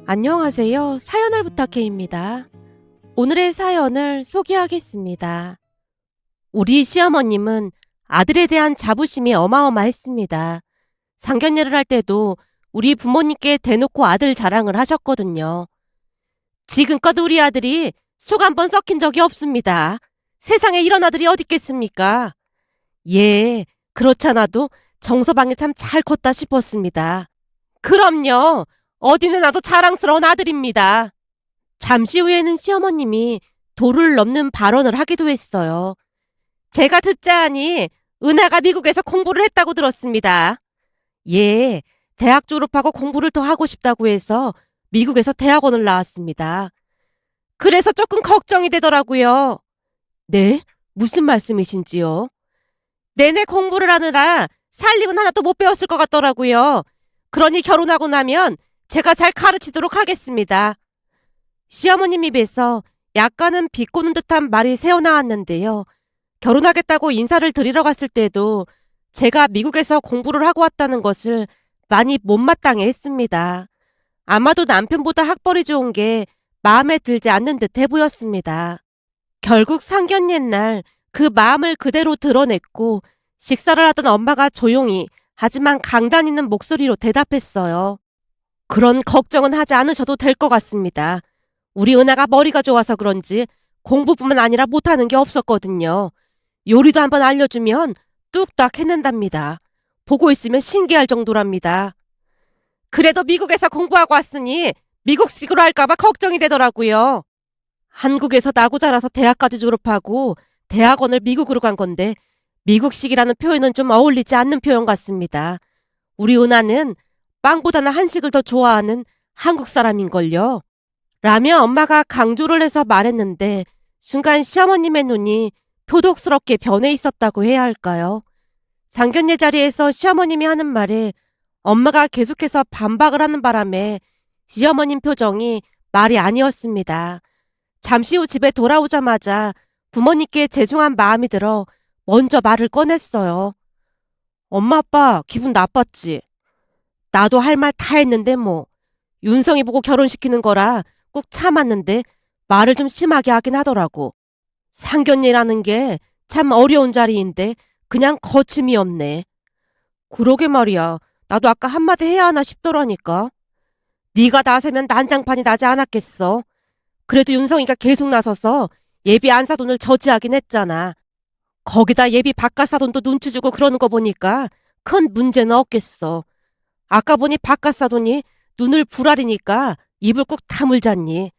안녕하세요. 사연을 부탁해입니다. 오늘의 사연을 소개하겠습니다. 우리 시어머님은 아들에 대한 자부심이 어마어마했습니다. 상견례를 할 때도 우리 부모님께 대놓고 아들 자랑을 하셨거든요. 지금껏 우리 아들이 속 한 번 썩힌 적이 없습니다. 세상에 이런 아들이 어디 있겠습니까? 예, 그렇잖아도 정서방이 참 잘 컸다 싶었습니다. 그럼요. 어디는 나도 자랑스러운 아들입니다. 잠시 후에는 시어머님이 도를 넘는 발언을 하기도 했어요. 제가 듣자 하니 은하가 미국에서 공부를 했다고 들었습니다. 예, 대학 졸업하고 공부를 더 하고 싶다고 해서 미국에서 대학원을 나왔습니다. 그래서 조금 걱정이 되더라고요. 네? 무슨 말씀이신지요? 내내 공부를 하느라 살림은 하나도 못 배웠을 것 같더라고요. 그러니 결혼하고 나면 제가 잘 가르치도록 하겠습니다. 시어머님 입에서 약간은 비꼬는 듯한 말이 새어나왔는데요. 결혼하겠다고 인사를 드리러 갔을 때도 제가 미국에서 공부를 하고 왔다는 것을 많이 못마땅해 했습니다. 아마도 남편보다 학벌이 좋은 게 마음에 들지 않는 듯해 보였습니다. 결국 상견례 날 그 마음을 그대로 드러냈고 식사를 하던 엄마가 조용히 하지만 강단 있는 목소리로 대답했어요. 그런 걱정은 하지 않으셔도 될 것 같습니다. 우리 은하가 머리가 좋아서 그런지 공부뿐만 아니라 못하는 게 없었거든요. 요리도 한번 알려주면 뚝딱 해낸답니다. 보고 있으면 신기할 정도랍니다. 그래도 미국에서 공부하고 왔으니 미국식으로 할까봐 걱정이 되더라고요. 한국에서 나고 자라서 대학까지 졸업하고 대학원을 미국으로 간 건데 미국식이라는 표현은 좀 어울리지 않는 표현 같습니다. 우리 은하는 빵보다는 한식을 더 좋아하는 한국 사람인걸요. 라며 엄마가 강조를 해서 말했는데 순간 시어머님의 눈이 표독스럽게 변해 있었다고 해야 할까요? 상견례 자리에서 시어머님이 하는 말에 엄마가 계속해서 반박을 하는 바람에 시어머님 표정이 말이 아니었습니다. 잠시 후 집에 돌아오자마자 부모님께 죄송한 마음이 들어 먼저 말을 꺼냈어요. 엄마 아빠 기분 나빴지? 나도 할 말 다 했는데 뭐. 윤성이 보고 결혼시키는 거라 꾹 참았는데 말을 좀 심하게 하긴 하더라고. 상견례라는 게 참 어려운 자리인데 그냥 거침이 없네. 그러게 말이야. 나도 아까 한마디 해야 하나 싶더라니까. 네가 나서면 난장판이 나지 않았겠어. 그래도 윤성이가 계속 나서서 예비 안사돈을 저지하긴 했잖아. 거기다 예비 바깥사돈도 눈치 주고 그러는 거 보니까 큰 문제는 없겠어. 아까 보니 바깥사돈이 눈을 부라리니까 입을 꾹 다물잖니.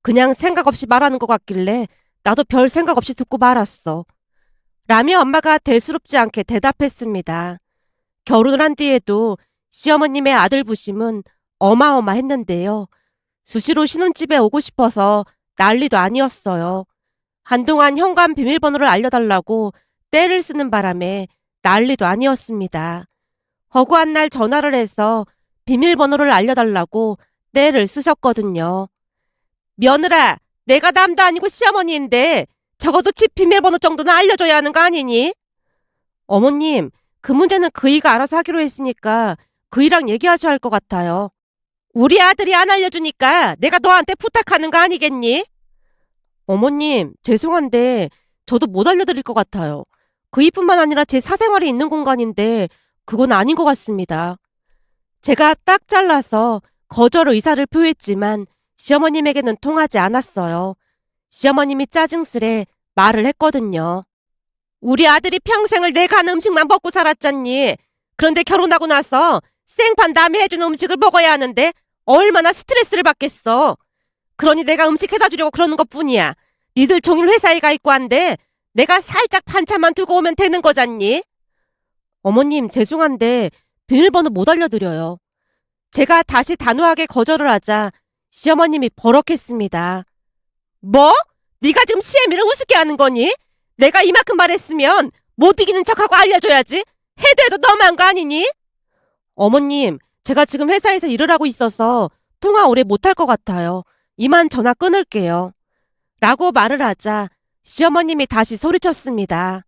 그냥 생각 없이 말하는 것 같길래 나도 별 생각 없이 듣고 말았어. 라며 엄마가 대수롭지 않게 대답했습니다. 결혼을 한 뒤에도 시어머님의 아들 부심은 어마어마했는데요. 수시로 신혼집에 오고 싶어서 난리도 아니었어요. 한동안 현관 비밀번호를 알려달라고 떼를 쓰는 바람에 난리도 아니었습니다. 허구한 날 전화를 해서 비밀번호를 알려달라고 떼를 쓰셨거든요. 며느라, 내가 남도 아니고 시어머니인데 적어도 집 비밀번호 정도는 알려줘야 하는 거 아니니? 어머님, 그 문제는 그이가 알아서 하기로 했으니까 그이랑 얘기하셔야 할 것 같아요. 우리 아들이 안 알려주니까 내가 너한테 부탁하는 거 아니겠니? 어머님, 죄송한데 저도 못 알려드릴 것 같아요. 그이뿐만 아니라 제 사생활이 있는 공간인데 그건 아닌 것 같습니다. 제가 딱 잘라서 거절 의사를 표했지만 시어머님에게는 통하지 않았어요. 시어머님이 짜증스레 말을 했거든요. 우리 아들이 평생을 내가 하는 음식만 먹고 살았잖니. 그런데 결혼하고 나서 생판 남이 해준 음식을 먹어야 하는데 얼마나 스트레스를 받겠어. 그러니 내가 음식 해다 주려고 그러는 것뿐이야. 니들 종일 회사에 가 있고 한데 내가 살짝 반찬만 두고 오면 되는 거잖니. 어머님, 죄송한데 비밀번호 못 알려드려요. 제가 다시 단호하게 거절을 하자 시어머님이 버럭했습니다. 뭐? 네가 지금 시애미를 우습게 하는 거니? 내가 이만큼 말했으면 못 이기는 척하고 알려줘야지. 해도 해도 너무한 거 아니니? 어머님, 제가 지금 회사에서 일을 하고 있어서 통화 오래 못할 것 같아요. 이만 전화 끊을게요. 라고 말을 하자 시어머님이 다시 소리쳤습니다.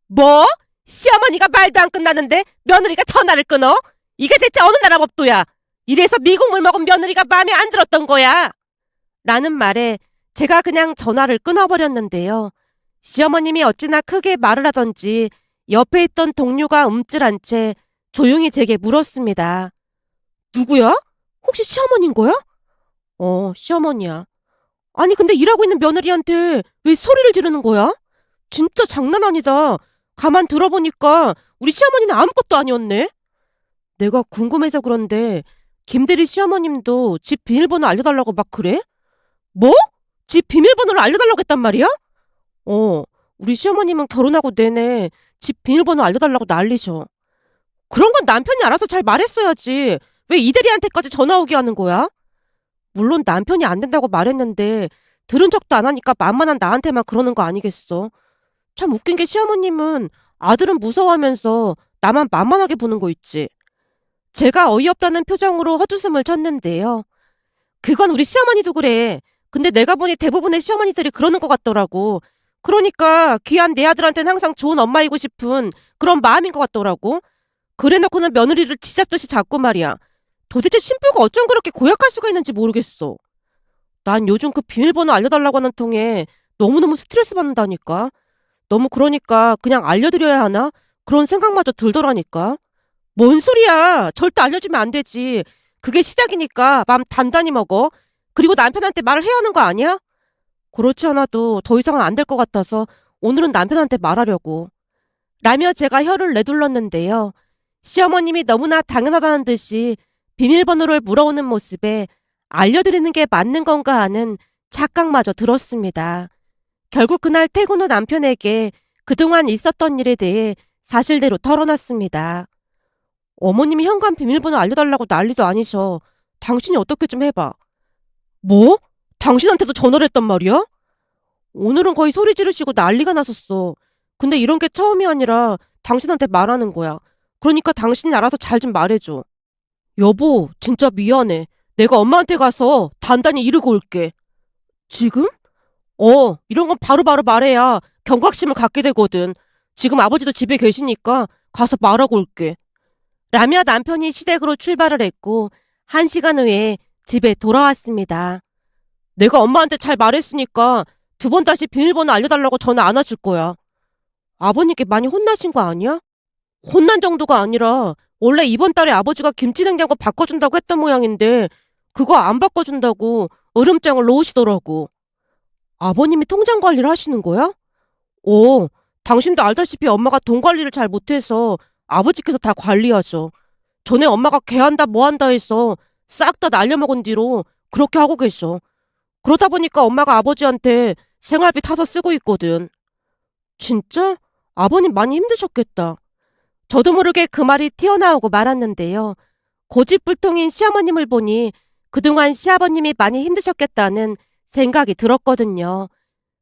뭐? 시어머니가 말도 안 끝나는데 며느리가 전화를 끊어? 이게 대체 어느 나라 법도야? 이래서 미국물 먹은 며느리가 마음에 안 들었던 거야. 라는 말에 제가 그냥 전화를 끊어버렸는데요. 시어머님이 어찌나 크게 말을 하던지 옆에 있던 동료가 움찔한 채 조용히 제게 물었습니다. 누구야? 혹시 시어머니인 거야? 시어머니야. 아니 근데 일하고 있는 며느리한테 왜 소리를 지르는 거야? 진짜 장난 아니다. 가만 들어보니까 우리 시어머니는 아무것도 아니었네. 내가 궁금해서 그런데 김대리 시어머님도 집 비밀번호 알려달라고 막 그래? 뭐? 집 비밀번호를 알려달라고 했단 말이야? 우리 시어머님은 결혼하고 내내 집 비밀번호 알려달라고 난리셔. 그런 건 남편이 알아서 잘 말했어야지. 왜 이대리한테까지 전화 오게 하는 거야? 물론 남편이 안 된다고 말했는데 들은 척도 안 하니까 만만한 나한테만 그러는 거 아니겠어. 참 웃긴 게 시어머님은 아들은 무서워하면서 나만 만만하게 보는 거 있지. 제가 어이없다는 표정으로 헛웃음을 쳤는데요. 그건 우리 시어머니도 그래. 근데 내가 보니 대부분의 시어머니들이 그러는 것 같더라고. 그러니까 귀한 내 아들한테는 항상 좋은 엄마이고 싶은 그런 마음인 것 같더라고. 그래놓고는 며느리를 쥐잡듯이 잡고 말이야. 도대체 신부가 어쩜 그렇게 고약할 수가 있는지 모르겠어. 난 요즘 그 비밀번호 알려달라고 하는 통에 너무너무 스트레스 받는다니까. 너무 그러니까 그냥 알려드려야 하나? 그런 생각마저 들더라니까. 뭔 소리야. 절대 알려주면 안 되지. 그게 시작이니까 맘 단단히 먹어. 그리고 남편한테 말을 해야 하는 거 아니야? 그렇지 않아도 더 이상은 안 될 것 같아서 오늘은 남편한테 말하려고. 라며 제가 혀를 내둘렀는데요. 시어머님이 너무나 당연하다는 듯이 비밀번호를 물어오는 모습에 알려드리는 게 맞는 건가 하는 착각마저 들었습니다. 결국 그날 퇴근 후 남편에게 그동안 있었던 일에 대해 사실대로 털어놨습니다. 어머님이 현관 비밀번호 알려달라고 난리도 아니셔. 당신이 어떻게 좀 해봐. 뭐? 당신한테도 전화를 했단 말이야? 오늘은 거의 소리 지르시고 난리가 났었어. 근데 이런 게 처음이 아니라 당신한테 말하는 거야. 그러니까 당신이 알아서 잘 좀 말해줘. 여보, 진짜 미안해. 내가 엄마한테 가서 단단히 이르고 올게. 지금? 이런 건 바로바로 말해야 경각심을 갖게 되거든. 지금 아버지도 집에 계시니까 가서 말하고 올게. 라며 남편이 시댁으로 출발을 했고 1시간 후에 집에 돌아왔습니다. 내가 엄마한테 잘 말했으니까 2번 다시 비밀번호 알려달라고 전화 안 하실 거야. 아버님께 많이 혼나신 거 아니야? 혼난 정도가 아니라 원래 이번 달에 아버지가 김치냉장고 바꿔준다고 했던 모양인데 그거 안 바꿔준다고 으름장을 놓으시더라고. 아버님이 통장 관리를 하시는 거야? 당신도 알다시피 엄마가 돈 관리를 잘 못해서 아버지께서 다 관리하셔. 전에 엄마가 개한다 뭐한다 해서 싹 다 날려먹은 뒤로 그렇게 하고 계셔. 그러다 보니까 엄마가 아버지한테 생활비 타서 쓰고 있거든. 진짜? 아버님 많이 힘드셨겠다. 저도 모르게 그 말이 튀어나오고 말았는데요. 고집불통인 시어머님을 보니 그동안 시아버님이 많이 힘드셨겠다는 생각이 들었거든요.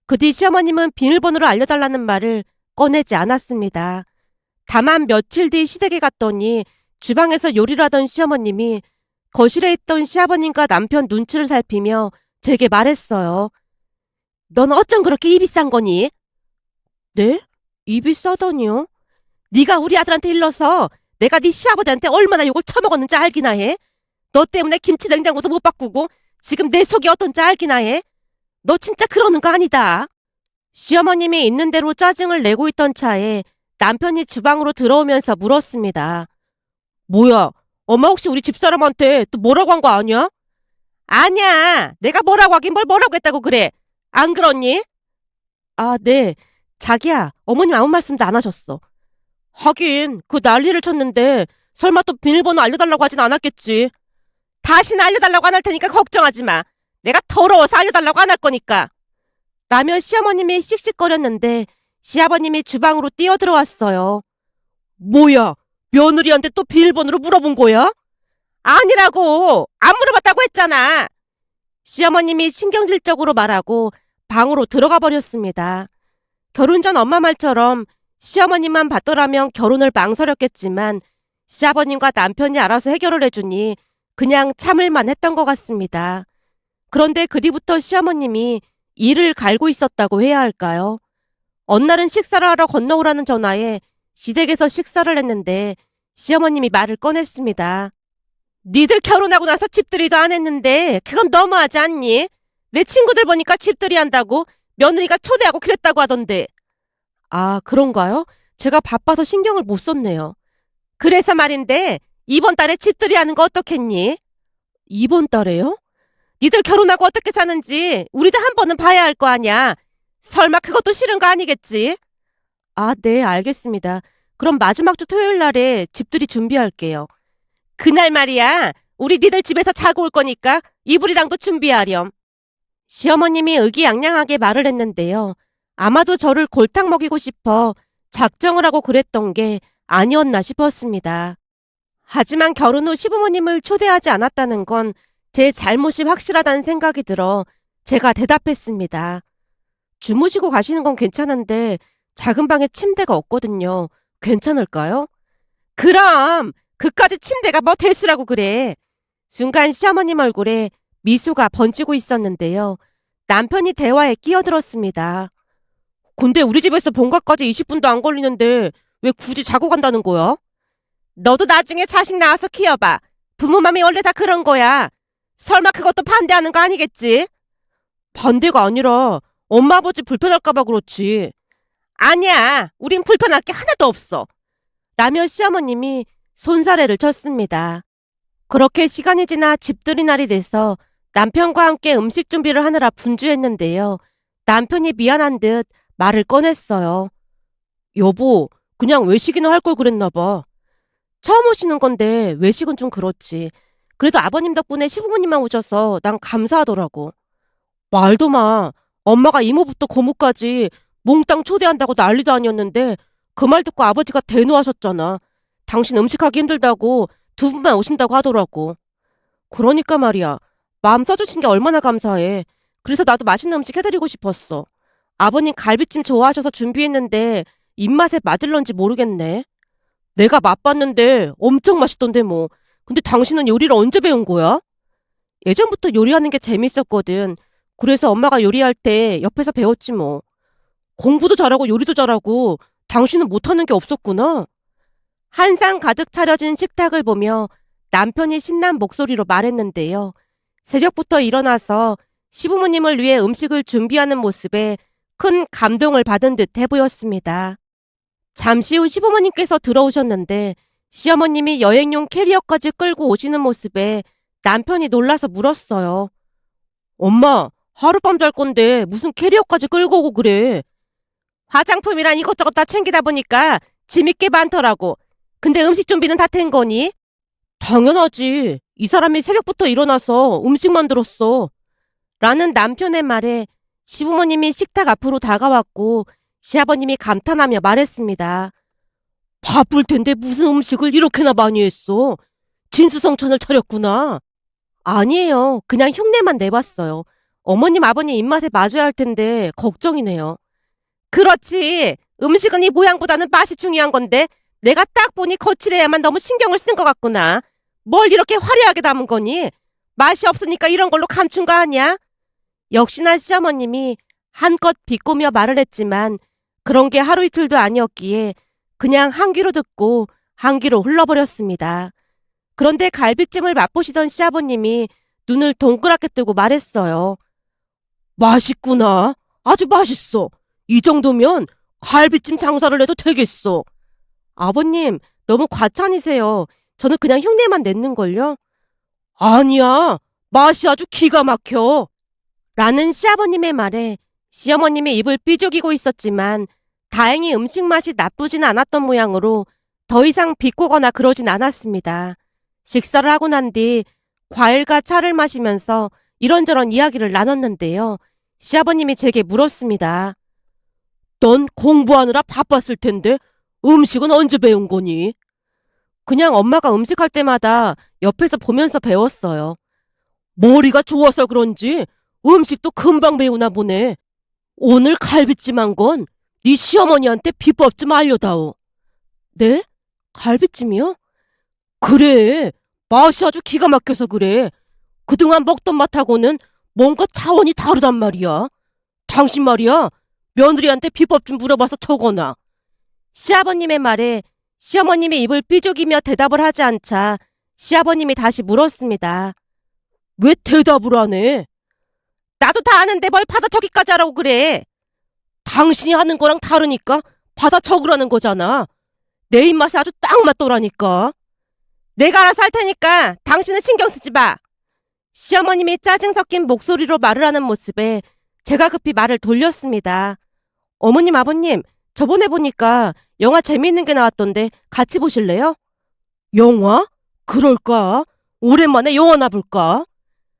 그 뒤 시어머님은 비밀번호를 알려달라는 말을 꺼내지 않았습니다. 다만 며칠 뒤 시댁에 갔더니 주방에서 요리를 하던 시어머님이 거실에 있던 시아버님과 남편 눈치를 살피며 제게 말했어요. 넌 어쩜 그렇게 입이 싼 거니? 네? 입이 싸다니요? 네가 우리 아들한테 일러서 내가 네 시아버지한테 얼마나 욕을 처먹었는지 알기나 해? 너 때문에 김치 냉장고도 못 바꾸고 지금 내 속이 어떤지 알기나 해? 너 진짜 그러는 거 아니다. 시어머님이 있는 대로 짜증을 내고 있던 차에 남편이 주방으로 들어오면서 물었습니다. 뭐야? 엄마 혹시 우리 집사람한테 또 뭐라고 한 거 아니야? 아니야. 내가 뭐라고 하긴 뭘 뭐라고 했다고 그래. 안 그렇니? 아, 네. 자기야, 어머님 아무 말씀도 안 하셨어. 하긴 그 난리를 쳤는데 설마 또 비밀번호 알려달라고 하진 않았겠지. 다시는 알려달라고 안 할 테니까 걱정하지 마. 내가 더러워서 알려달라고 안 할 거니까. 라며 시어머님이 씩씩거렸는데 시아버님이 주방으로 뛰어들어왔어요. 뭐야? 며느리한테 또 비밀번호를 물어본 거야? 아니라고! 안 물어봤다고 했잖아! 시어머님이 신경질적으로 말하고 방으로 들어가 버렸습니다. 결혼 전 엄마 말처럼 시어머님만 받더라면 결혼을 망설였겠지만 시아버님과 남편이 알아서 해결을 해주니 그냥 참을만 했던 것 같습니다. 그런데 그 뒤부터 시어머님이 이를 갈고 있었다고 해야 할까요? 어느 날은 식사를 하러 건너오라는 전화에 시댁에서 식사를 했는데 시어머님이 말을 꺼냈습니다. 니들 결혼하고 나서 집들이도 안 했는데 그건 너무하지 않니? 내 친구들 보니까 집들이 한다고 며느리가 초대하고 그랬다고 하던데. 아, 그런가요? 제가 바빠서 신경을 못 썼네요. 그래서 말인데 이번 달에 집들이 하는 거 어떻겠니? 이번 달에요? 니들 결혼하고 어떻게 사는지 우리도 한 번은 봐야 할 거 아냐. 설마 그것도 싫은 거 아니겠지? 아, 네, 알겠습니다. 그럼 마지막 주 토요일 날에 집들이 준비할게요. 그날 말이야. 우리 니들 집에서 자고 올 거니까 이불이랑도 준비하렴. 시어머님이 의기양양하게 말을 했는데요. 아마도 저를 골탕 먹이고 싶어 작정을 하고 그랬던 게 아니었나 싶었습니다. 하지만 결혼 후 시부모님을 초대하지 않았다는 건 제 잘못이 확실하다는 생각이 들어 제가 대답했습니다. 주무시고 가시는 건 괜찮은데 작은 방에 침대가 없거든요. 괜찮을까요? 그럼 그까지 침대가 뭐 대수라고 그래. 순간 시어머님 얼굴에 미소가 번지고 있었는데요. 남편이 대화에 끼어들었습니다. 근데 우리 집에서 본가까지 20분도 안 걸리는데 왜 굳이 자고 간다는 거야? 너도 나중에 자식 낳아서 키워봐. 부모 맘이 원래 다 그런 거야. 설마 그것도 반대하는 거 아니겠지? 반대가 아니라 엄마 아버지 불편할까봐 그렇지. 아니야. 우린 불편할 게 하나도 없어. 라며 시어머님이 손사래를 쳤습니다. 그렇게 시간이 지나 집들이 날이 돼서 남편과 함께 음식 준비를 하느라 분주했는데요. 남편이 미안한 듯 말을 꺼냈어요. 여보, 그냥 외식이나 할 걸 그랬나 봐. 처음 오시는 건데 외식은 좀 그렇지. 그래도 아버님 덕분에 시부모님만 오셔서 난 감사하더라고. 말도 마. 엄마가 이모부터 고모까지 몽땅 초대한다고 난리도 아니었는데 그 말 듣고 아버지가 대노하셨잖아. 당신 음식하기 힘들다고 두 분만 오신다고 하더라고. 그러니까 말이야. 마음 써주신 게 얼마나 감사해. 그래서 나도 맛있는 음식 해드리고 싶었어. 아버님 갈비찜 좋아하셔서 준비했는데 입맛에 맞을런지 모르겠네. 내가 맛봤는데 엄청 맛있던데 뭐. 근데 당신은 요리를 언제 배운 거야? 예전부터 요리하는 게 재밌었거든. 그래서 엄마가 요리할 때 옆에서 배웠지 뭐. 공부도 잘하고 요리도 잘하고 당신은 못하는 게 없었구나. 한 상 가득 차려진 식탁을 보며 남편이 신난 목소리로 말했는데요. 새벽부터 일어나서 시부모님을 위해 음식을 준비하는 모습에 큰 감동을 받은 듯해 보였습니다. 잠시 후 시부모님께서 들어오셨는데 시어머님이 여행용 캐리어까지 끌고 오시는 모습에 남편이 놀라서 물었어요. 엄마, 하룻밤 잘 건데 무슨 캐리어까지 끌고 오고 그래? 화장품이랑 이것저것 다 챙기다 보니까 짐이 꽤 많더라고. 근데 음식 준비는 다 된 거니? 당연하지. 이 사람이 새벽부터 일어나서 음식 만들었어. 라는 남편의 말에 시부모님이 식탁 앞으로 다가왔고 시아버님이 감탄하며 말했습니다. 바쁠 텐데 무슨 음식을 이렇게나 많이 했어? 진수성찬을 차렸구나. 아니에요. 그냥 흉내만 내봤어요. 어머님 아버님 입맛에 맞아야 할 텐데 걱정이네요. 그렇지. 음식은 이 모양보다는 맛이 중요한 건데 내가 딱 보니 거칠해야만 너무 신경을 쓴 것 같구나. 뭘 이렇게 화려하게 담은 거니? 맛이 없으니까 이런 걸로 감춘 거 아니야? 역시나 시어머님이 한껏 비꼬며 말을 했지만 그런 게 하루 이틀도 아니었기에 그냥 한 귀로 듣고 한 귀로 흘러버렸습니다. 그런데 갈비찜을 맛보시던 시아버님이 눈을 동그랗게 뜨고 말했어요. 맛있구나. 아주 맛있어. 이 정도면 갈비찜 장사를 해도 되겠어. 아버님, 너무 과찬이세요. 저는 그냥 흉내만 냈는걸요. 아니야. 맛이 아주 기가 막혀. 라는 시아버님의 말에 시어머님이 입을 삐죽이고 있었지만 다행히 음식 맛이 나쁘진 않았던 모양으로 더 이상 비꼬거나 그러진 않았습니다. 식사를 하고 난 뒤 과일과 차를 마시면서 이런저런 이야기를 나눴는데요. 시아버님이 제게 물었습니다. 넌 공부하느라 바빴을 텐데 음식은 언제 배운 거니? 그냥 엄마가 음식할 때마다 옆에서 보면서 배웠어요. 머리가 좋아서 그런지 음식도 금방 배우나 보네. 오늘 갈비찜 한 건 네 시어머니한테 비법 좀 알려다오. 네? 갈비찜이요? 그래. 맛이 아주 기가 막혀서 그래. 그동안 먹던 맛하고는 뭔가 차원이 다르단 말이야. 당신 말이야. 며느리한테 비법 좀 물어봐서 적어놔. 시아버님의 말에 시어머님이 입을 삐죽이며 대답을 하지 않자 시아버님이 다시 물었습니다. 왜 대답을 안 해? 나도 다 아는데 뭘 받아 적기까지 하라고 그래. 당신이 하는 거랑 다르니까 받아 적으라는 거잖아. 내 입맛에 아주 딱 맞더라니까. 내가 알아서 할 테니까 당신은 신경 쓰지 마. 시어머님이 짜증 섞인 목소리로 말을 하는 모습에 제가 급히 말을 돌렸습니다. 어머님, 아버님, 저번에 보니까 영화 재미있는 게 나왔던데 같이 보실래요? 영화? 그럴까? 오랜만에 영화나 볼까?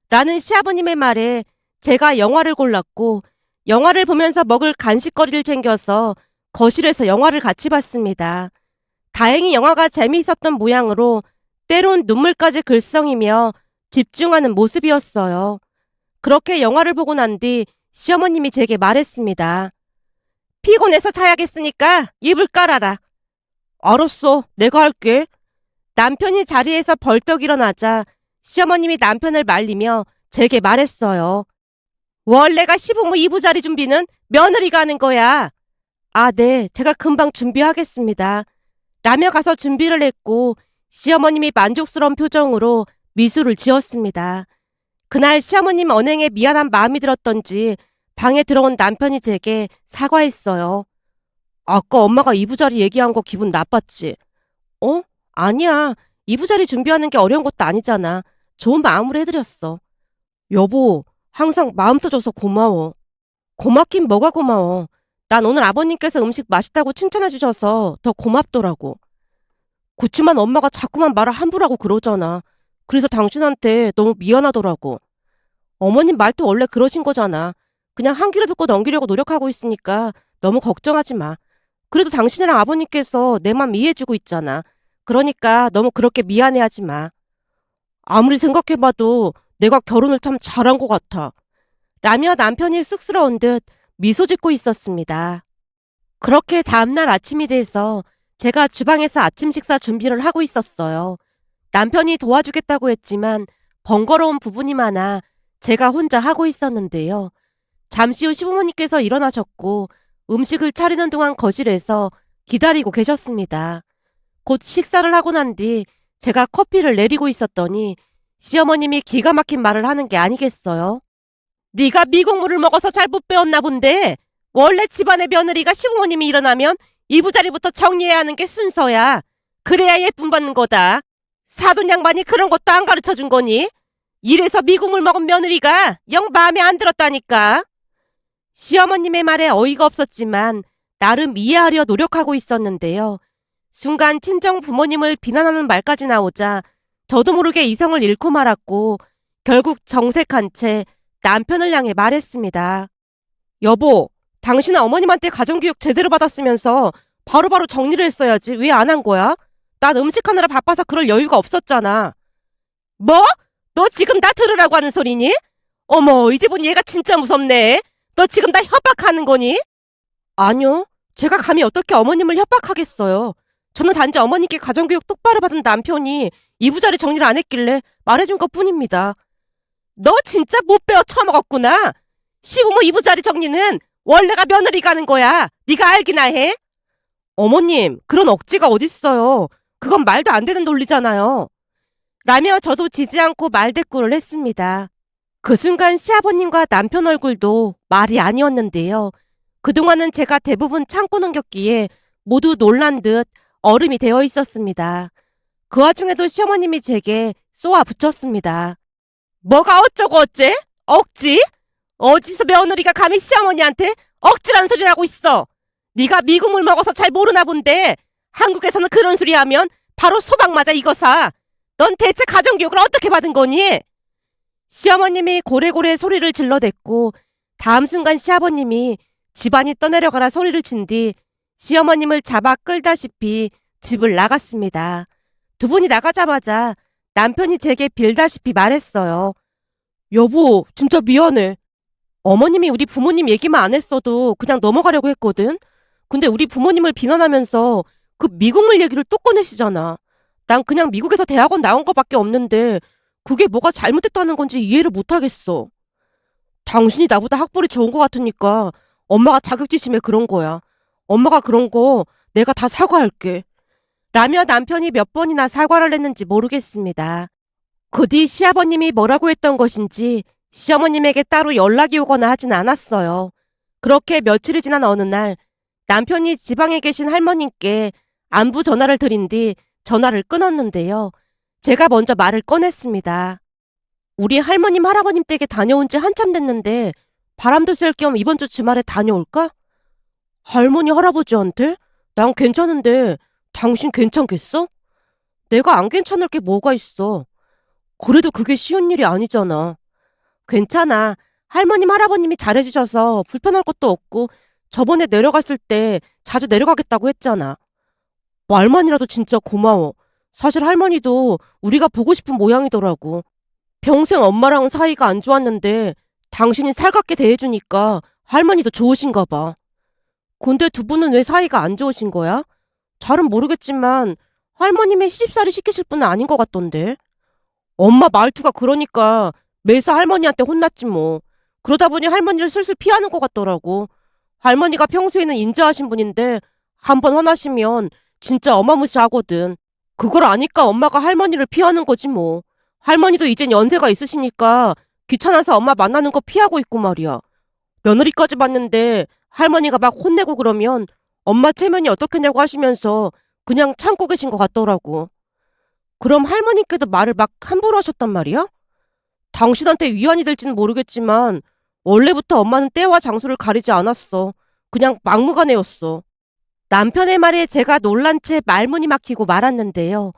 라는 시아버님의 말에 제가 영화를 골랐고 영화를 보면서 먹을 간식거리를 챙겨서 거실에서 영화를 같이 봤습니다. 다행히 영화가 재미있었던 모양으로 때론 눈물까지 글썽이며 집중하는 모습이었어요. 그렇게 영화를 보고 난 뒤 시어머님이 제게 말했습니다. 피곤해서 자야겠으니까 이불 깔아라. 알았어, 내가 할게. 남편이 자리에서 벌떡 일어나자 시어머님이 남편을 말리며 제게 말했어요. 원래가 시부모 이부자리 준비는 며느리가 하는 거야. 아, 네, 제가 금방 준비하겠습니다. 라며 가서 준비를 했고 시어머님이 만족스러운 표정으로 미소를 지었습니다. 그날 시어머님 언행에 미안한 마음이 들었던지 방에 들어온 남편이 제게 사과했어요. 아까 엄마가 이부자리 얘기한 거 기분 나빴지? 어? 아니야. 이부자리 준비하는 게 어려운 것도 아니잖아. 좋은 마음으로 해드렸어. 여보, 항상 마음 터줘서 고마워. 고맙긴 뭐가 고마워. 난 오늘 아버님께서 음식 맛있다고 칭찬해 주셔서 더 고맙더라고. 그치만 엄마가 자꾸만 말을 함부로 하고 그러잖아. 그래서 당신한테 너무 미안하더라고. 어머님 말도 원래 그러신 거잖아. 그냥 한 귀로 듣고 넘기려고 노력하고 있으니까 너무 걱정하지 마. 그래도 당신이랑 아버님께서 내 맘 이해해주고 있잖아. 그러니까 너무 그렇게 미안해하지 마. 아무리 생각해봐도 내가 결혼을 참 잘한 것 같아. 라며 남편이 쑥스러운 듯 미소 짓고 있었습니다. 그렇게 다음날 아침이 돼서 제가 주방에서 아침 식사 준비를 하고 있었어요. 남편이 도와주겠다고 했지만 번거로운 부분이 많아 제가 혼자 하고 있었는데요. 잠시 후 시부모님께서 일어나셨고 음식을 차리는 동안 거실에서 기다리고 계셨습니다. 곧 식사를 하고 난 뒤 제가 커피를 내리고 있었더니 시어머님이 기가 막힌 말을 하는 게 아니겠어요. 네가 미국물을 먹어서 잘 못 배웠나 본데 원래 집안의 며느리가 시부모님이 일어나면 이부자리부터 정리해야 하는 게 순서야. 그래야 예쁨 받는 거다. 사돈 양반이 그런 것도 안 가르쳐준 거니? 이래서 미국물 먹은 며느리가 영 마음에 안 들었다니까. 시어머님의 말에 어이가 없었지만 나름 이해하려 노력하고 있었는데요. 순간 친정 부모님을 비난하는 말까지 나오자 저도 모르게 이성을 잃고 말았고 결국 정색한 채 남편을 향해 말했습니다. 여보, 당신은 어머님한테 가정교육 제대로 받았으면서 바로바로 정리를 했어야지 왜 안 한 거야? 난 음식하느라 바빠서 그럴 여유가 없었잖아. 뭐? 너 지금 나 들으라고 하는 소리니? 어머, 이제 보니 얘가 진짜 무섭네. 너 지금 나 협박하는 거니? 아니요. 제가 감히 어떻게 어머님을 협박하겠어요. 저는 단지 어머니께 가정교육 똑바로 받은 남편이 이부자리 정리를 안 했길래 말해준 것 뿐입니다. 너 진짜 못 배워 처먹었구나. 시부모 이부자리 정리는 원래가 며느리가 하는 거야. 네가 알기나 해? 어머님, 그런 억지가 어딨어요. 그건 말도 안 되는 논리잖아요. 라며 저도 지지 않고 말대꾸를 했습니다. 그 순간 시아버님과 남편 얼굴도 말이 아니었는데요. 그동안은 제가 대부분 참고 넘겼기에 모두 놀란 듯 얼음이 되어 있었습니다. 그 와중에도 시어머님이 제게 쏘아 붙였습니다. 뭐가 어쩌고 어째? 억지? 어디서 며느리가 감히 시어머니한테 억지라는 소리를 하고 있어. 네가 미국물 먹어서 잘 모르나 본데 한국에서는 그런 소리 하면 바로 소방 맞아 이거사. 넌 대체 가정교육을 어떻게 받은 거니? 시어머님이 고래고래 소리를 질러댔고 다음 순간 시아버님이 집안이 떠내려가라 소리를 친 뒤 시어머님을 잡아 끌다시피 집을 나갔습니다. 두 분이 나가자마자 남편이 제게 빌다시피 말했어요. 여보, 진짜 미안해. 어머님이 우리 부모님 얘기만 안 했어도 그냥 넘어가려고 했거든. 근데 우리 부모님을 비난하면서 그 미국물 얘기를 또 꺼내시잖아. 난 그냥 미국에서 대학원 나온 거밖에 없는데 그게 뭐가 잘못됐다는 건지 이해를 못하겠어. 당신이 나보다 학벌이 좋은 것 같으니까 엄마가 자격지심에 그런 거야. 엄마가 그런 거 내가 다 사과할게. 라며 남편이 몇 번이나 사과를 했는지 모르겠습니다. 그 뒤 시아버님이 뭐라고 했던 것인지 시어머님에게 따로 연락이 오거나 하진 않았어요. 그렇게 며칠이 지난 어느 날 남편이 지방에 계신 할머님께 안부 전화를 드린 뒤 전화를 끊었는데요. 제가 먼저 말을 꺼냈습니다. 우리 할머님 할아버님 댁에 다녀온 지 한참 됐는데 바람도 쐴 겸 이번 주 주말에 다녀올까? 할머니 할아버지한테? 난 괜찮은데 당신 괜찮겠어? 내가 안 괜찮을 게 뭐가 있어. 그래도 그게 쉬운 일이 아니잖아. 괜찮아. 할머님 할아버님이 잘해주셔서 불편할 것도 없고 저번에 내려갔을 때 자주 내려가겠다고 했잖아. 말만이라도 진짜 고마워. 사실 할머니도 우리가 보고 싶은 모양이더라고. 평생 엄마랑 사이가 안 좋았는데 당신이 살갑게 대해주니까 할머니도 좋으신가 봐. 근데 두 분은 왜 사이가 안 좋으신 거야? 잘은 모르겠지만 할머님의 시집살이 시키실 분은 아닌 것 같던데. 엄마 말투가 그러니까 매사 할머니한테 혼났지 뭐. 그러다 보니 할머니를 슬슬 피하는 것 같더라고. 할머니가 평소에는 인자하신 분인데 한번 화나시면 진짜 어마무시하거든. 그걸 아니까 엄마가 할머니를 피하는 거지 뭐. 할머니도 이젠 연세가 있으시니까 귀찮아서 엄마 만나는 거 피하고 있고 말이야. 며느리까지 봤는데 할머니가 막 혼내고 그러면 엄마 체면이 어떻겠냐고 하시면서 그냥 참고 계신 것 같더라고. 그럼 할머니께도 말을 막 함부로 하셨단 말이야? 당신한테 위안이 될지는 모르겠지만 원래부터 엄마는 때와 장소를 가리지 않았어. 그냥 막무가내였어. 남편의 말에 제가 놀란 채 말문이 막히고 말았는데요.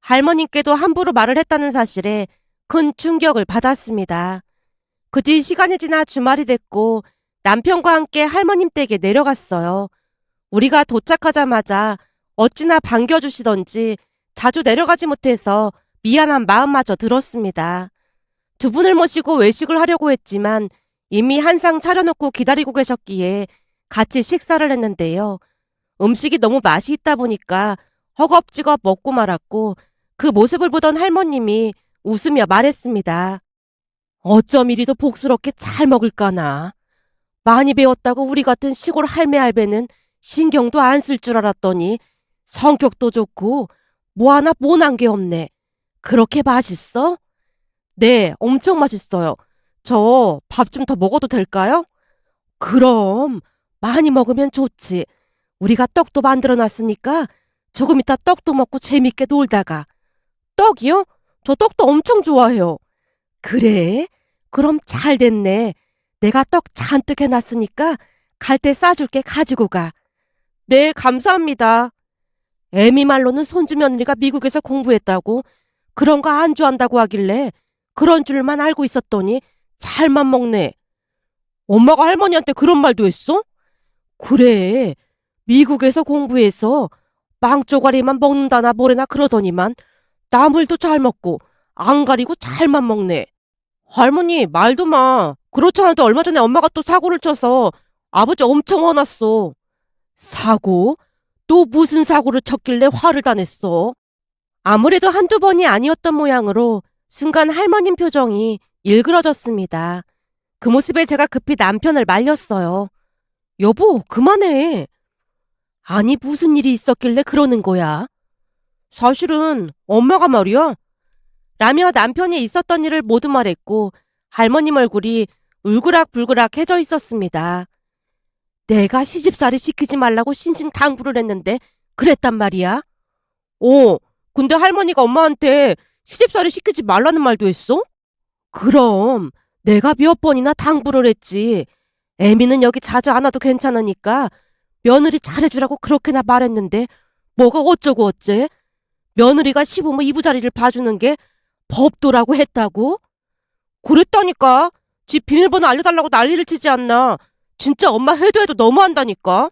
할머님께도 함부로 말을 했다는 사실에 큰 충격을 받았습니다. 그 뒤 시간이 지나 주말이 됐고 남편과 함께 할머님 댁에 내려갔어요. 우리가 도착하자마자 어찌나 반겨주시던지 자주 내려가지 못해서 미안한 마음마저 들었습니다. 두 분을 모시고 외식을 하려고 했지만 이미 한 상 차려놓고 기다리고 계셨기에 같이 식사를 했는데요. 음식이 너무 맛이 있다 보니까 허겁지겁 먹고 말았고 그 모습을 보던 할머님이 웃으며 말했습니다. 어쩜 이리도 복스럽게 잘 먹을까나. 많이 배웠다고 우리 같은 시골 할매 할배는 신경도 안 쓸 줄 알았더니 성격도 좋고 뭐 하나 모난 게 없네. 그렇게 맛있어? 네, 엄청 맛있어요. 저 밥 좀 더 먹어도 될까요? 그럼 많이 먹으면 좋지. 우리가 떡도 만들어 놨으니까 조금 이따 떡도 먹고 재밌게 놀다가. 떡이요? 저 떡도 엄청 좋아해요. 그래? 그럼 잘 됐네. 내가 떡 잔뜩 해놨으니까 갈 때 싸줄게 가지고 가. 네, 감사합니다. 애미 말로는 손주 며느리가 미국에서 공부했다고 그런 거 안 좋아한다고 하길래 그런 줄만 알고 있었더니 잘만 먹네. 엄마가 할머니한테 그런 말도 했어? 그래. 미국에서 공부해서 빵조가리만 먹는다나 뭐래나 그러더니만 나물도 잘 먹고 안 가리고 잘만 먹네. 할머니 말도 마. 그렇지 않아도 얼마 전에 엄마가 또 사고를 쳐서 아버지 엄청 화났어. 사고? 또 무슨 사고를 쳤길래 화를 다 냈어? 아무래도 한두 번이 아니었던 모양으로 순간 할머님 표정이 일그러졌습니다. 그 모습에 제가 급히 남편을 말렸어요. 여보, 그만해. 아니, 무슨 일이 있었길래 그러는 거야? 사실은 엄마가 말이야. 라며 남편이 있었던 일을 모두 말했고 할머님 얼굴이 울그락불그락해져 있었습니다. 내가 시집살이 시키지 말라고 신신당부를 했는데 그랬단 말이야? 근데 할머니가 엄마한테 시집살이 시키지 말라는 말도 했어? 그럼 내가 몇 번이나 당부를 했지. 애미는 여기 자주 안 와도 괜찮으니까 며느리 잘해주라고 그렇게나 말했는데 뭐가 어쩌고 어째? 며느리가 시부모 이부자리를 봐주는 게 법도라고 했다고? 그랬다니까. 집 비밀번호 알려달라고 난리를 치지 않나. 진짜 엄마 해도 해도 너무한다니까.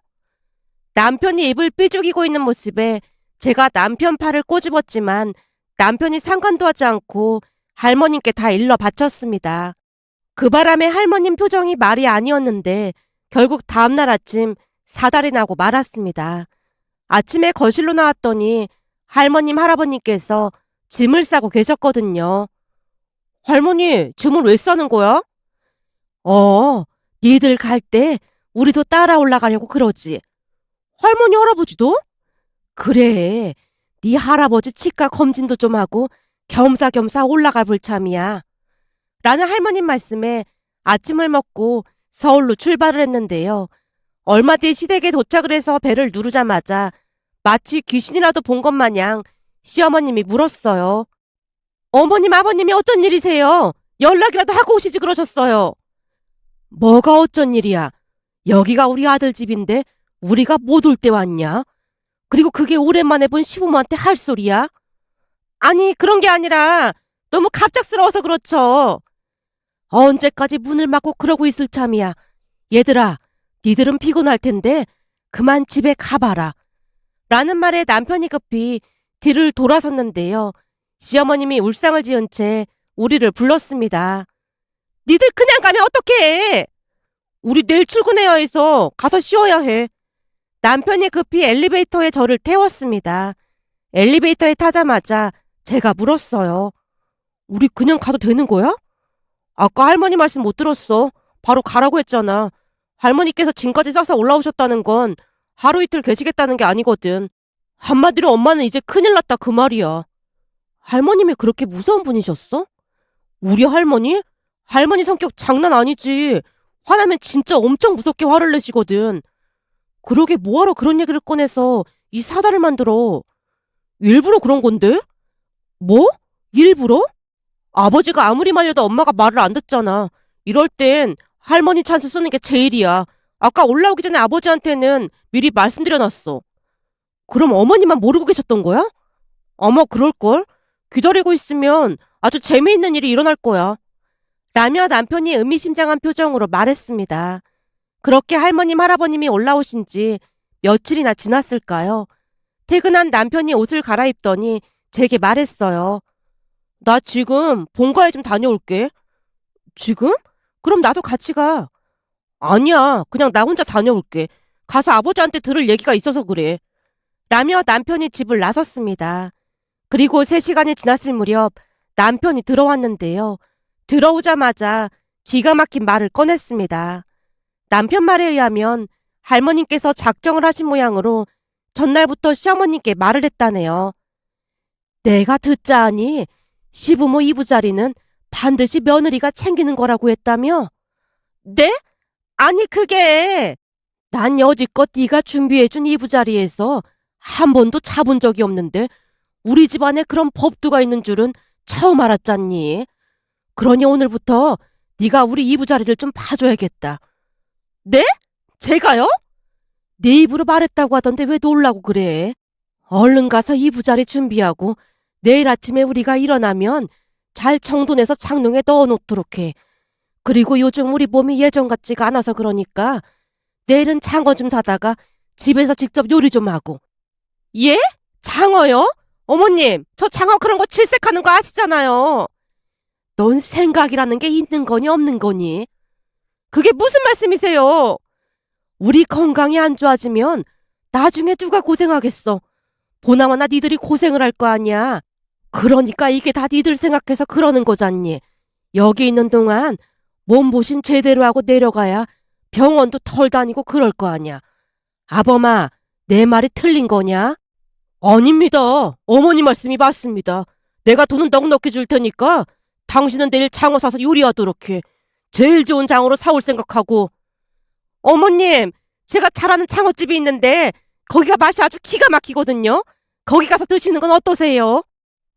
남편이 입을 삐죽이고 있는 모습에 제가 남편 팔을 꼬집었지만 남편이 상관도 하지 않고 할머님께 다 일러 바쳤습니다. 그 바람에 할머님 표정이 말이 아니었는데 결국 다음날 아침 사달이 나고 말았습니다. 아침에 거실로 나왔더니 할머님 할아버님께서 짐을 싸고 계셨거든요. 할머니, 짐을 왜 싸는 거야? 니들 갈 때 우리도 따라 올라가려고 그러지. 할머니 할아버지도? 그래. 네 할아버지 치과 검진도 좀 하고 겸사겸사 올라갈 불참이야. 라는 할머님 말씀에 아침을 먹고 서울로 출발을 했는데요. 얼마 뒤 시댁에 도착을 해서 배를 누르자마자 마치 귀신이라도 본 것 마냥 시어머님이 물었어요. 어머님, 아버님이 어쩐 일이세요? 연락이라도 하고 오시지 그러셨어요. 뭐가 어쩐 일이야? 여기가 우리 아들 집인데 우리가 못 올 때 왔냐? 그리고 그게 오랜만에 본 시부모한테 할 소리야? 아니, 그런 게 아니라 너무 갑작스러워서 그렇죠. 언제까지 문을 막고 그러고 있을 참이야. 얘들아, 니들은 피곤할 텐데 그만 집에 가봐라. 라는 말에 남편이 급히 뒤를 돌아섰는데요. 시어머님이 울상을 지은 채 우리를 불렀습니다. 니들 그냥 가면 어떡해? 우리 내일 출근해야 해서 가서 쉬어야 해. 남편이 급히 엘리베이터에 저를 태웠습니다. 엘리베이터에 타자마자 제가 물었어요. 우리 그냥 가도 되는 거야? 아까 할머니 말씀 못 들었어. 바로 가라고 했잖아. 할머니께서 짐까지 싸서 올라오셨다는 건 하루 이틀 계시겠다는 게 아니거든. 한마디로 엄마는 이제 큰일 났다 그 말이야. 할머님이 그렇게 무서운 분이셨어? 우리 할머니? 할머니 성격 장난 아니지. 화나면 진짜 엄청 무섭게 화를 내시거든. 그러게 뭐하러 그런 얘기를 꺼내서 이 사달을 만들어. 일부러 그런 건데? 뭐? 일부러? 아버지가 아무리 말려도 엄마가 말을 안 듣잖아. 이럴 땐 할머니 찬스 쓰는 게 제일이야. 아까 올라오기 전에 아버지한테는 미리 말씀드려놨어. 그럼 어머니만 모르고 계셨던 거야? 아마 그럴걸? 기다리고 있으면 아주 재미있는 일이 일어날 거야. 라며 남편이 의미심장한 표정으로 말했습니다. 그렇게 할머님, 할아버님이 올라오신 지 며칠이나 지났을까요? 퇴근한 남편이 옷을 갈아입더니 제게 말했어요. 나 지금 본가에 좀 다녀올게. 지금? 그럼 나도 같이 가. 아니야, 그냥 나 혼자 다녀올게. 가서 아버지한테 들을 얘기가 있어서 그래. 라며 남편이 집을 나섰습니다. 그리고 3시간이 지났을 무렵 남편이 들어왔는데요. 들어오자마자 기가 막힌 말을 꺼냈습니다. 남편 말에 의하면 할머님께서 작정을 하신 모양으로 전날부터 시어머님께 말을 했다네요. 내가 듣자 하니 시부모 이부자리는 반드시 며느리가 챙기는 거라고 했다며? 네? 아니 그게 난 여지껏 네가 준비해준 이부자리에서 한 번도 자본 적이 없는데 우리 집안에 그런 법도가 있는 줄은 처음 알았잖니. 그러니 오늘부터 네가 우리 이부자리를 좀 봐줘야겠다. 네? 제가요? 네 입으로 말했다고 하던데 왜 놀라고 그래? 얼른 가서 이부자리 준비하고 내일 아침에 우리가 일어나면 잘 정돈해서 장롱에 넣어놓도록 해. 그리고 요즘 우리 몸이 예전 같지가 않아서 그러니까 내일은 장어 좀 사다가 집에서 직접 요리 좀 하고. 예? 장어요? 어머님, 저 장어 그런 거 질색하는 거 아시잖아요. 넌 생각이라는 게 있는 거니 없는 거니? 그게 무슨 말씀이세요? 우리 건강이 안 좋아지면 나중에 누가 고생하겠어. 보나마나 니들이 고생을 할 거 아니야. 그러니까 이게 다 니들 생각해서 그러는 거잖니. 여기 있는 동안 몸보신 제대로 하고 내려가야 병원도 덜 다니고 그럴 거 아니야. 아범아, 내 말이 틀린 거냐? 아닙니다. 어머니 말씀이 맞습니다. 내가 돈은 넉넉히 줄 테니까 당신은 내일 장어 사서 요리하도록 해. 제일 좋은 장어로 사올 생각하고. 어머님, 제가 잘 아는 장어집이 있는데 거기가 맛이 아주 기가 막히거든요. 거기 가서 드시는 건 어떠세요?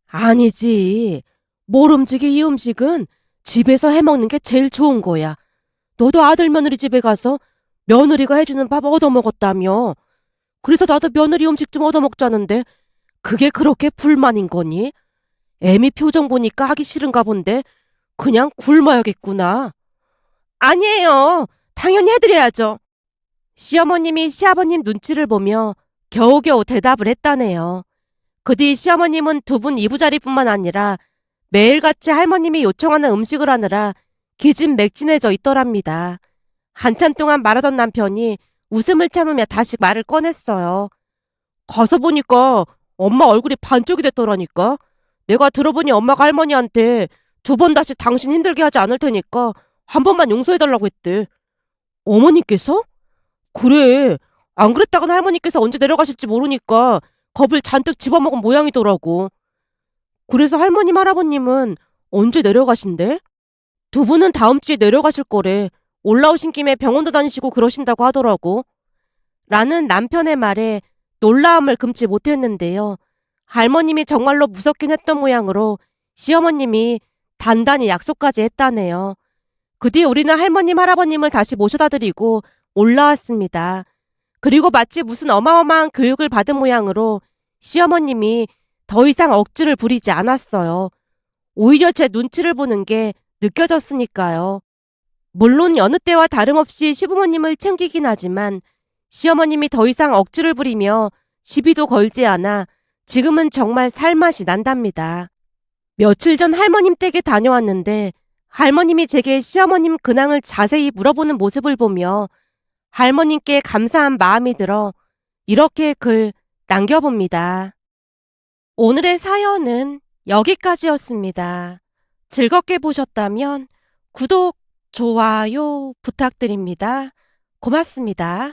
아니지. 모름지기 이 음식은 집에서 해먹는 게 제일 좋은 거야. 너도 아들 며느리 집에 가서 며느리가 해주는 밥 얻어먹었다며. 그래서 나도 며느리 음식 좀 얻어먹자는데 그게 그렇게 불만인 거니? 애미 표정 보니까 하기 싫은가 본데 그냥 굶어야겠구나. 아니에요. 당연히 해드려야죠. 시어머님이 시아버님 눈치를 보며 겨우겨우 대답을 했다네요. 그 뒤 시어머님은 두 분 이부자리뿐만 아니라 매일같이 할머님이 요청하는 음식을 하느라 기진맥진해져 있더랍니다. 한참 동안 말하던 남편이 웃음을 참으며 다시 말을 꺼냈어요. 가서 보니까 엄마 얼굴이 반쪽이 됐더라니까. 내가 들어보니 엄마가 할머니한테 2번 다시 당신 힘들게 하지 않을 테니까 한 번만 용서해달라고 했대. 어머니께서? 그래. 안 그랬다간 할머니께서 언제 내려가실지 모르니까 겁을 잔뜩 집어먹은 모양이더라고. 그래서 할머님, 할아버님은 언제 내려가신대? 두 분은 다음 주에 내려가실 거래. 올라오신 김에 병원도 다니시고 그러신다고 하더라고. 라는 남편의 말에 놀라움을 금치 못했는데요. 할머님이 정말로 무섭긴 했던 모양으로 시어머님이 단단히 약속까지 했다네요. 그 뒤에 우리는 할머님, 할아버님을 다시 모셔다 드리고 올라왔습니다. 그리고 마치 무슨 어마어마한 교육을 받은 모양으로 시어머님이 더 이상 억지를 부리지 않았어요. 오히려 제 눈치를 보는 게 느껴졌으니까요. 물론 여느 때와 다름없이 시부모님을 챙기긴 하지만 시어머님이 더 이상 억지를 부리며 시비도 걸지 않아 지금은 정말 살맛이 난답니다. 며칠 전 할머님 댁에 다녀왔는데 할머님이 제게 시어머님 근황을 자세히 물어보는 모습을 보며 할머님께 감사한 마음이 들어 이렇게 글 남겨봅니다. 오늘의 사연은 여기까지였습니다. 즐겁게 보셨다면 구독, 좋아요 부탁드립니다. 고맙습니다.